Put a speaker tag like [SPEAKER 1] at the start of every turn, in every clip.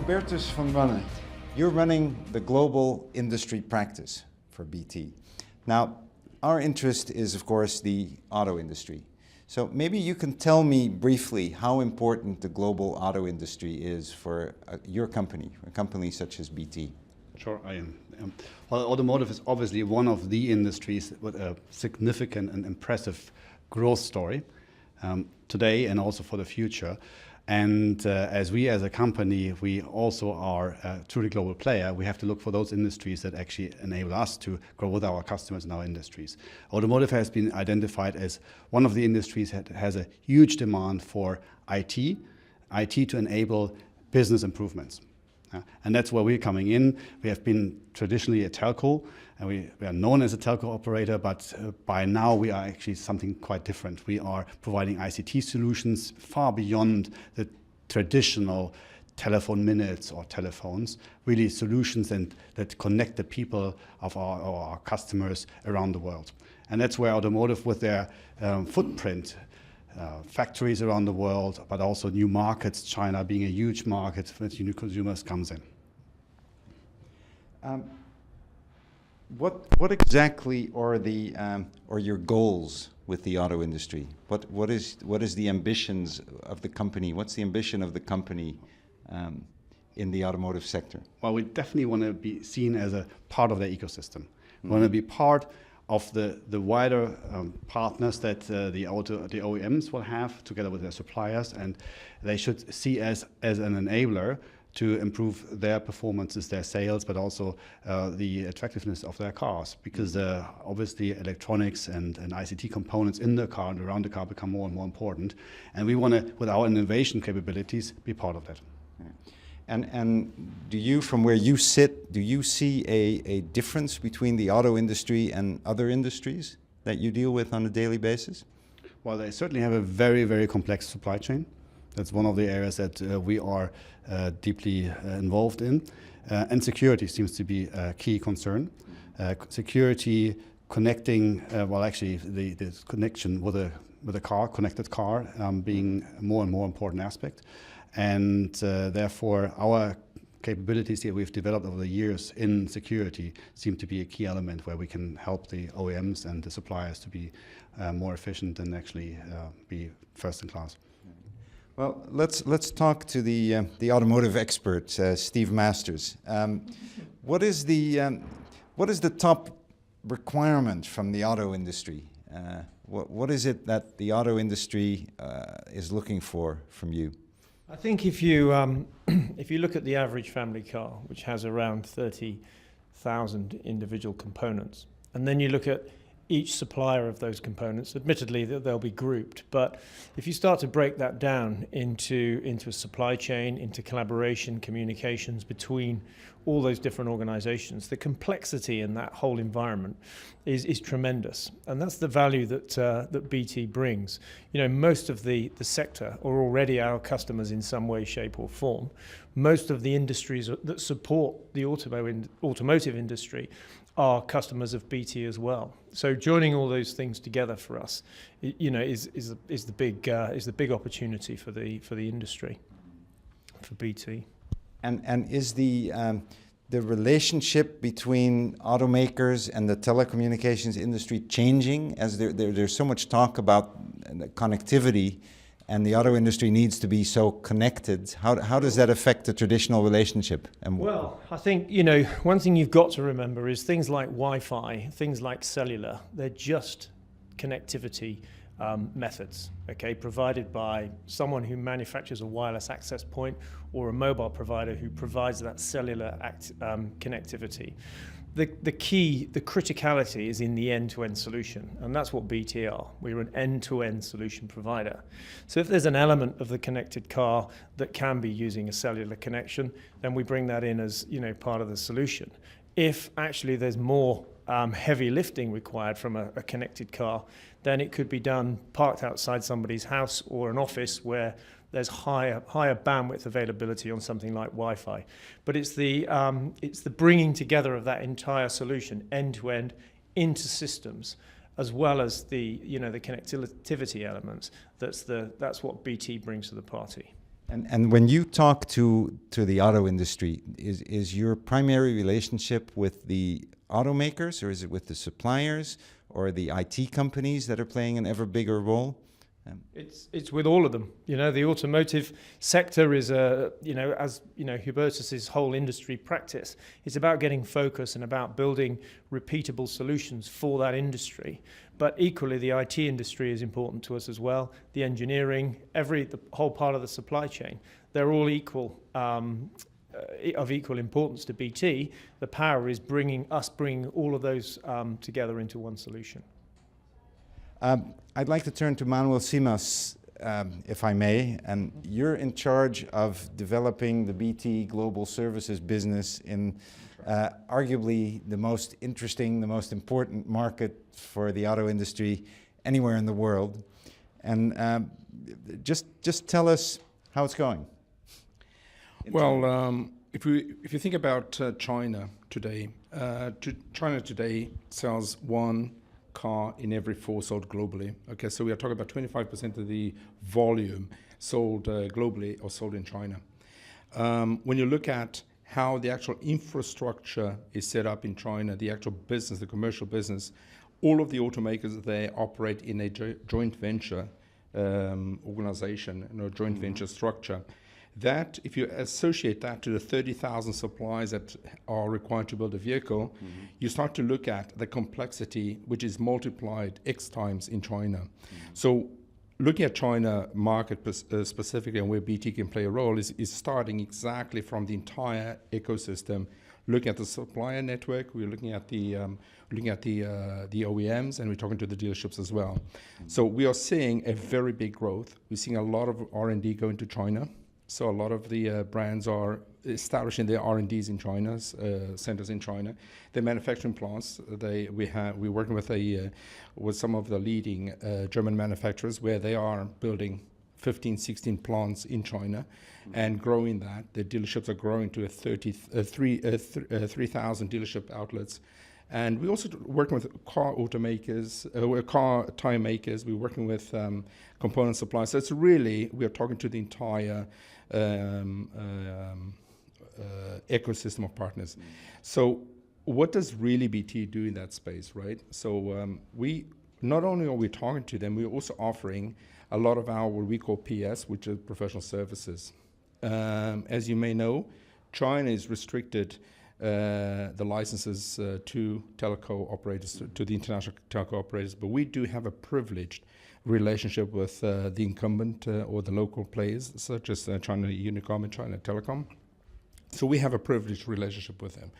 [SPEAKER 1] Hubertus van Wanne, you're running the global industry practice for BT. Now, our interest is, of course, the auto industry. So maybe you can tell me briefly how important the global auto industry is for your company, a company such as BT.
[SPEAKER 2] Sure, I am. Well, automotive is obviously one of the industries with a significant and impressive growth story today and also for the future. And as a company, we also are a truly global player. We have to look for those industries that actually enable us to grow with our customers in our industries. Automotive has been identified as one of the industries that has a huge demand for IT to enable business improvements. And that's where we're coming in. We have been traditionally a telco, and we are known as a telco operator, but by now we are actually something quite different. We are providing ICT solutions far beyond the traditional telephone minutes or telephones, really solutions that connect the people of our customers around the world. And that's where automotive, with their footprint, factories around the world, but also new markets, China being a huge market with new consumers, comes in.
[SPEAKER 1] What exactly are your goals with the auto industry? What is the ambitions of the company? What's the ambition of the company in the automotive sector?
[SPEAKER 2] Well, we definitely want to be seen as a part of the ecosystem. We want to be part of the wider partners that the OEMs will have together with their suppliers, and they should see us as an enabler to improve their performances, their sales, but also the attractiveness of their cars, because obviously electronics and ICT components in the car and around the car become more and more important, and we want to, with our innovation capabilities, be part of that.
[SPEAKER 1] And do you, from where you sit, do you see a difference between the auto industry and other industries that you deal with on a daily basis?
[SPEAKER 2] Well, they certainly have a very, very complex supply chain. That's one of the areas that we are deeply involved in. And security seems to be a key concern. Security, connecting, the connection with a car, connected car, being a more and more important aspect. And therefore, our capabilities that we've developed over the years in security seem to be a key element where we can help the OEMs and the suppliers to be more efficient and actually be first in class.
[SPEAKER 1] Well, let's talk to the automotive expert, Steve Masters. What is the top requirement from the auto industry? What is it that the auto industry is looking for from you?
[SPEAKER 3] I think if you look at the average family car, which has around 30,000 individual components, and then you look at each supplier of those components, admittedly they'll be grouped, but if you start to break that down into a supply chain, into collaboration, communications between all those different organizations, the complexity in that whole environment is tremendous. And that's the value that BT brings. You know, most of the sector are already our customers in some way, shape or form. Most of the industries that support the automotive industry are customers of BT as well. So joining all those things together for us, you know, is the big opportunity for the industry, for BT.
[SPEAKER 1] And is the relationship between automakers and the telecommunications industry changing, as there's so much talk about connectivity, and the auto industry needs to be so connected? How does that affect the traditional relationship?
[SPEAKER 3] Well, I think, you know, one thing you've got to remember is things like Wi-Fi, things like cellular, they're just connectivity methods, okay, provided by someone who manufactures a wireless access point or a mobile provider who provides that cellular connectivity. The key, the criticality is in the end-to-end solution, and that's what BT are. We're an end-to-end solution provider. So if there's an element of the connected car that can be using a cellular connection, then we bring that in as, you know, part of the solution. If actually there's more heavy lifting required from a connected car, then it could be done parked outside somebody's house or an office where there's higher bandwidth availability on something like Wi-Fi. But it's the bringing together of that entire solution end to end into systems, as well as the connectivity elements. That's what BT brings to the party.
[SPEAKER 1] And when you talk to the auto industry, is your primary relationship with the automakers, or is it with the suppliers, or the IT companies that are playing an ever bigger role?
[SPEAKER 3] It's with all of them. You know, the automotive sector is as you know, Hubertus's whole industry practice. It's about getting focus and about building repeatable solutions for that industry. But equally, the IT industry is important to us as well. The engineering, the whole part of the supply chain, they're all equal, of equal importance to BT. The power is bringing all of those together into one solution.
[SPEAKER 1] I'd like to turn to Manuel Simas, if I may, and you're in charge of developing the BT Global Services business in arguably the most interesting, the most important market for the auto industry anywhere in the world. And just tell us how it's going.
[SPEAKER 4] Well, if you think about China today, China today sells one car in every 4 sold globally. Okay, so we are talking about 25% of the volume sold globally or sold in China. When you look at how the actual infrastructure is set up in China, the actual business, the commercial business, all of the automakers, they operate in a joint venture organization, joint venture structure. That, if you associate that to the 30,000 suppliers that are required to build a vehicle, you start to look at the complexity, which is multiplied X times in China. So looking at China market specifically and where BT can play a role is starting exactly from the entire ecosystem, looking at the supplier network, we're looking at the OEMs, and we're talking to the dealerships as well. So we are seeing a very big growth. We're seeing a lot of R&D going to China. So a lot of the brands are establishing their R&Ds in China, centers in China. The manufacturing plants, we're working with some of the leading German manufacturers where they are building 15, 16 plants in China and growing that. The dealerships are growing to 3,000 dealership outlets. And we're also working with car automakers, car tire makers. We're working with component suppliers. So it's really, we are talking to the entire ecosystem of partners. So what does really BT do in that space, right? So we not only are we talking to them, we're also offering a lot of our what we call PS, which is professional services. As you may know, China is restricted the licenses to telco operators, to the international telco operators, but we do have a privileged relationship with the incumbent or the local players, such as China Unicom and China Telecom. So we have a privileged relationship with them.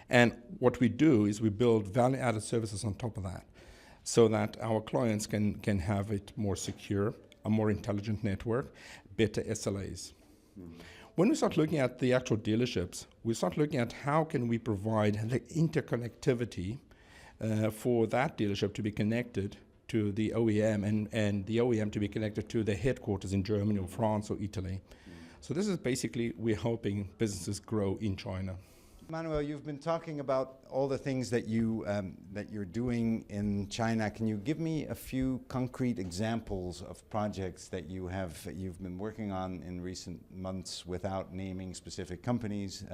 [SPEAKER 4] And what we do is we build value-added services on top of that, so that our clients can have it more secure, a more intelligent network, better SLAs. When we start looking at the actual dealerships, we start looking at how can we provide the interconnectivity for that dealership to be connected to the OEM and the OEM to be connected to the headquarters in Germany or France or Italy. So this is basically, we're helping businesses grow in China.
[SPEAKER 1] Manuel, you've been talking about all the things that you're doing in China. Can you give me a few concrete examples of projects that you've been working on in recent months without naming specific companies?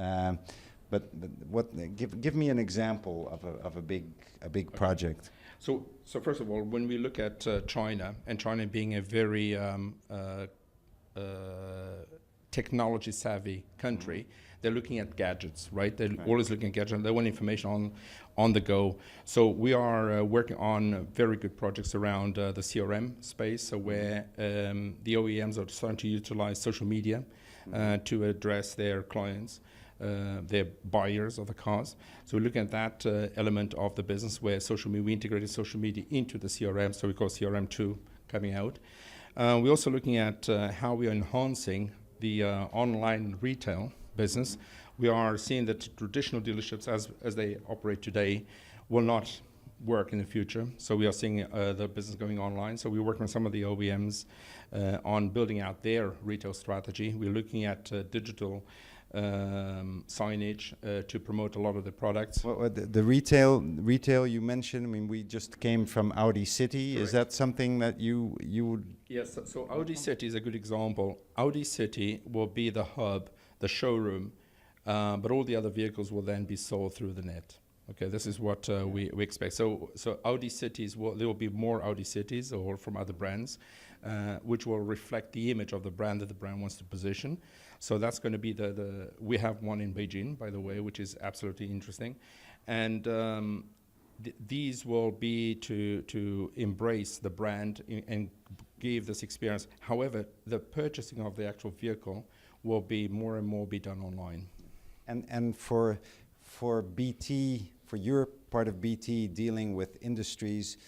[SPEAKER 1] Give me an example of a big project.
[SPEAKER 4] So first of all, when we look at China, and China being a very technology savvy country, they're looking at gadgets, right? They're always looking at gadgets. They want information on the go. So we are working on very good projects around the CRM space, so where the OEMs are starting to utilize social media to address their clients, their buyers of the cars. So we're looking at that element of the business where we integrated social media into the CRM, so we call CRM2 coming out. We're also looking at how we are enhancing the online retail business. We are seeing that traditional dealerships as they operate today will not work in the future. So we are seeing the business going online. So we're working with some of the OEMs on building out their retail strategy. We're looking at digital signage to promote a lot of the products.
[SPEAKER 1] Well, the retail you mentioned, I mean, we just came from Audi City.
[SPEAKER 4] Correct.
[SPEAKER 1] Is that something that you would...
[SPEAKER 4] Yes, so Audi City is a good example. Audi City will be the hub, the showroom, but all the other vehicles will then be sold through the net. Okay, this is what we expect. So Audi cities, there will be more Audi cities or from other brands, which will reflect the image of the brand that the brand wants to position. So that's going to be we have one in Beijing, by the way, which is absolutely interesting. And these will be to embrace the brand and give this experience. However, the purchasing of the actual vehicle will be more and more be done online.
[SPEAKER 1] And for BT, for your part of BT dealing with industries,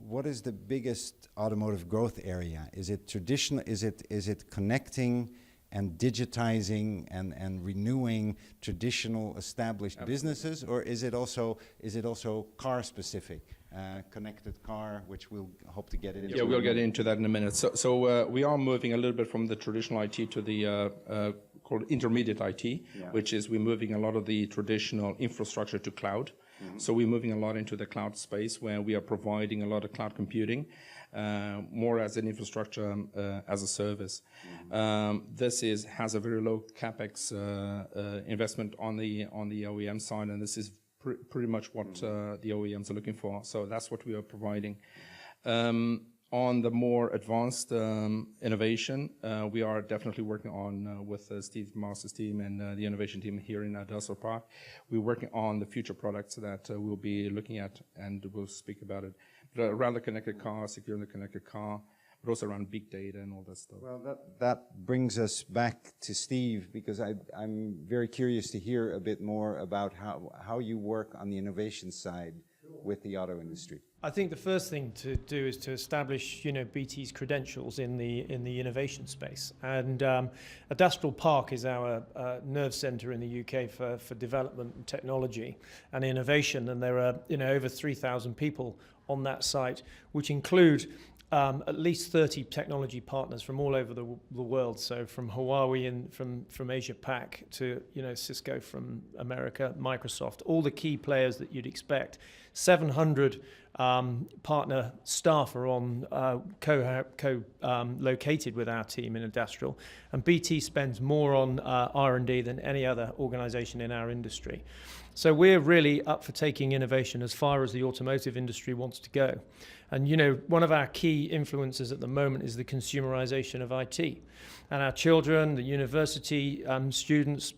[SPEAKER 1] what is the biggest automotive growth area? Is it traditional? Is it connecting and digitizing and renewing traditional established
[SPEAKER 4] Absolutely.
[SPEAKER 1] businesses, or is it also car specific, connected car, which we'll hope to get into?
[SPEAKER 4] Yeah, we'll get into that in a minute. So we are moving a little bit from the traditional IT to the called intermediate IT, which is we're moving a lot of the traditional infrastructure to cloud. Mm-hmm. So we're moving a lot into the cloud space where we are providing a lot of cloud computing, more as an infrastructure as a service. Mm-hmm. This has a very low capex investment on the OEM side, and this is pretty much what the OEMs are looking for. So that's what we are providing. On the more advanced innovation, we are definitely working on with Steve Master's team and the innovation team here in Düsseldorf Park. We're working on the future products that we'll be looking at, and we'll speak about it. But around the connected car, securing the connected car, but also around big data and all that stuff.
[SPEAKER 1] Well, that brings us back to Steve, because I'm very curious to hear a bit more about how you work on the innovation side with the auto industry.
[SPEAKER 3] I think the first thing to do is to establish, BT's credentials in the innovation space. And Düsseldorf Park is our nerve centre in the UK for development and technology and innovation. And there are, over 3,000 people on that site, which include at least 30 technology partners from all over the world. So from Huawei and from Asia Pac to Cisco from America, Microsoft, all the key players that you'd expect. 700 partner staff are on located with our team in industrial, and BT spends more on R&D than any other organisation in our industry. So we're really up for taking innovation as far as the automotive industry wants to go. And one of our key influences at the moment is the consumerization of IT. And our children, the university students,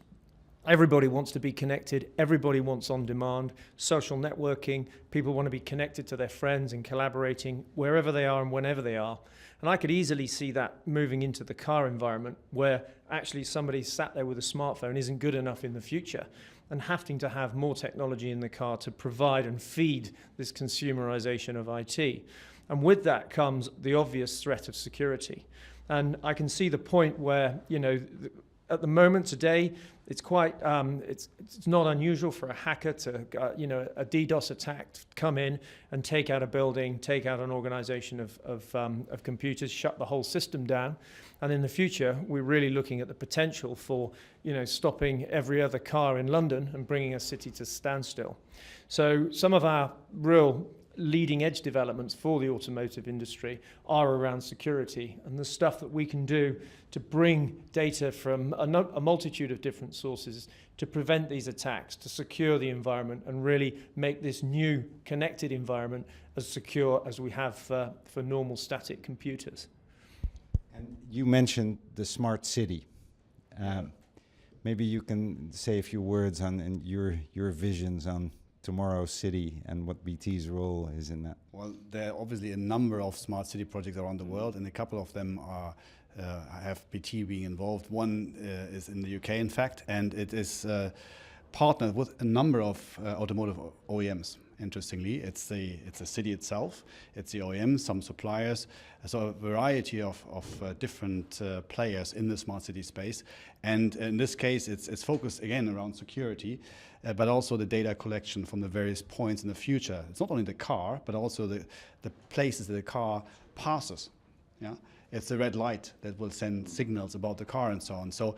[SPEAKER 3] everybody wants to be connected, everybody wants on demand, social networking, people want to be connected to their friends and collaborating wherever they are and whenever they are. And I could easily see that moving into the car environment, where actually somebody sat there with a smartphone isn't good enough in the future, and having to have more technology in the car to provide and feed this consumerization of IT. And with that comes the obvious threat of security. And I can see the point where, at the moment today, it's quite, it's not unusual for a hacker to, a DDoS attack to come in and take out a building, take out an organization of computers, shut the whole system down. And in the future, we're really looking at the potential for, stopping every other car in London and bringing a city to standstill. So some of our real leading edge developments for the automotive industry are around security and the stuff that we can do to bring data from a multitude of different sources to prevent these attacks, to secure the environment and really make this new connected environment as secure as we have for normal static computers.
[SPEAKER 1] And you mentioned the smart city. Maybe you can say a few words on your visions on tomorrow's city and what BT's role is in that.
[SPEAKER 2] Well, there are obviously a number of smart city projects around the world, and a couple of them have BT being involved. One is in the UK, in fact, and it is partnered with a number of automotive OEMs. Interestingly, it's the city itself, it's the OEM, some suppliers, so a variety of different players in the smart city space. And in this case, it's focused again around security, but also the data collection from the various points in the future. It's not only the car, but also the places that the car passes. Yeah, it's the red light that will send signals about the car and so on. So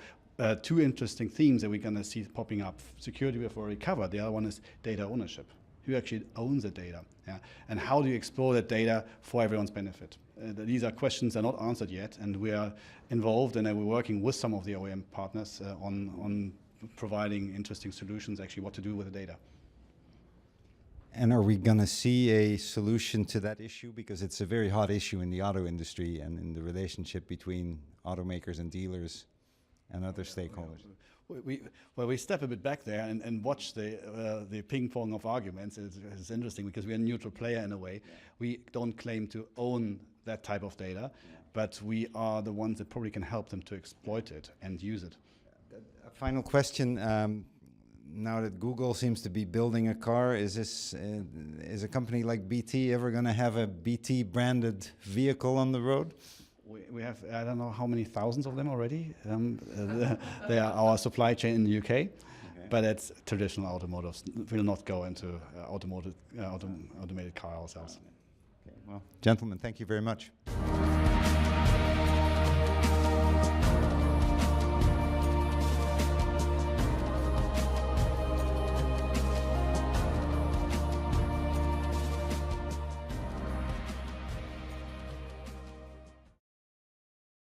[SPEAKER 2] two interesting themes that we're going to see popping up. Security we've already covered. The other one is data ownership. Who actually owns the data? Yeah? And how do you explore that data for everyone's benefit? These are questions that are not answered yet, and we are involved and we're working with some of the OEM partners on providing interesting solutions, actually what to do with the data.
[SPEAKER 1] And are we going to see a solution to that issue? Because it's a very hot issue in the auto industry and in the relationship between automakers and dealers and other stakeholders.
[SPEAKER 2] We step a bit back there and watch the ping pong of arguments. It's interesting because we're a neutral player in a way. Yeah. We don't claim to own that type of data, but we are the ones that probably can help them to exploit it and use it.
[SPEAKER 1] A final question. Now that Google seems to be building a car, is a company like BT ever going to have a BT branded vehicle on the road?
[SPEAKER 2] We have, I don't know how many thousands of them already. They are our supply chain in the UK, okay. But it's traditional automotives. We'll not go into automated car ourselves.
[SPEAKER 1] Okay. Well, gentlemen, thank you very much.